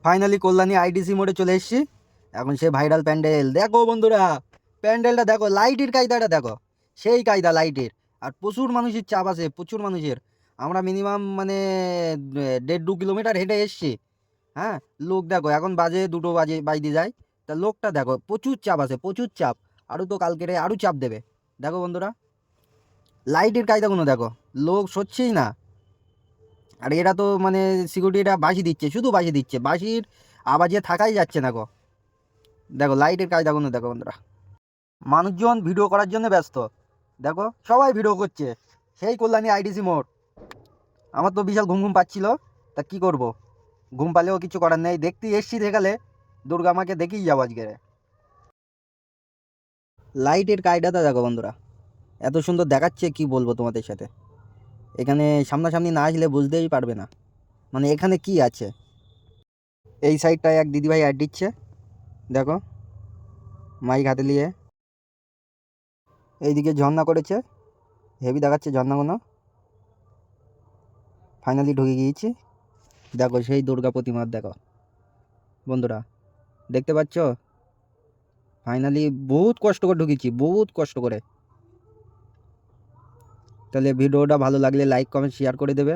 Finally Kalyani IDC মোড়ে চলে এসেছি। এখন সে ভাইরাল প্যান্ডেল দেখো বন্ধুরা, প্যান্ডেলটা দেখো, লাইটের কায়দাটা দেখো, সেই কায়দা লাইটের। আর প্রচুর মানুষের চাপ আছে, প্রচুর মানুষের। আমরা মিনিমাম মানে 1.5-2 কিলোমিটার হেঁটে এসছি। হ্যাঁ, লোক দেখো, এখন বাজে 2টো বাইতে যায়। তা লোকটা দেখো, প্রচুর চাপ আছে, প্রচুর চাপ। আরও তো কালকেরে আরও চাপ দেবে। দেখো বন্ধুরা, লাইটের কায়দাগুলো দেখো, লোক সরছেই না। আর এরা তো মানে সিকিউরিটিটা বাঁশি দিচ্ছে, শুধু বাঁশি দিচ্ছে, বাঁশির আওয়াজে থাকাই যাচ্ছে না গো। দেখো লাইটের কায়দাগুলো দেখো বন্ধুরা, মানুষজন ভিডিও করার জন্য ব্যস্ত। দেখো সবাই ভিডিও করছে, সেই কল্যাণী আইডিসি মোড়। আমার তো বিশাল ঘুম ঘুম পাচ্ছিল, তা কি করব, ঘুম পালেও কিছু করার নেই, দেখতে এসছি দেখালে দুর্গা মাকে দেখেই যাবো আজকে। লাইটের কায়দাটা দেখো বন্ধুরা, এত সুন্দর দেখাচ্ছে কি বলবো তোমাদের সাথে। এখানে সামনাসামনি না আসলে বুঝতেই পারবে না মানে এখানে কি আছে। এই সাইডটায় এক দিদিভাই অ্যাড দিচ্ছে, দেখো, মাইক হাতে নিয়ে। এইদিকে ঝর্ণা করেছে, হেভি দেখাচ্ছে ঝর্ণাগুলো। ফাইনালি ঢুকে গিয়েছি। দেখো সেই দুর্গা প্রতিমার দেখো বন্ধুরা, দেখতে পাচ্ছ? ফাইনালি বহুত কষ্ট করে ঢুকেছি, বহুত কষ্ট করে। তাহলে ভিডিওটা ভালো লাগলে লাইক কমেন্ট শেয়ার করে দেবে।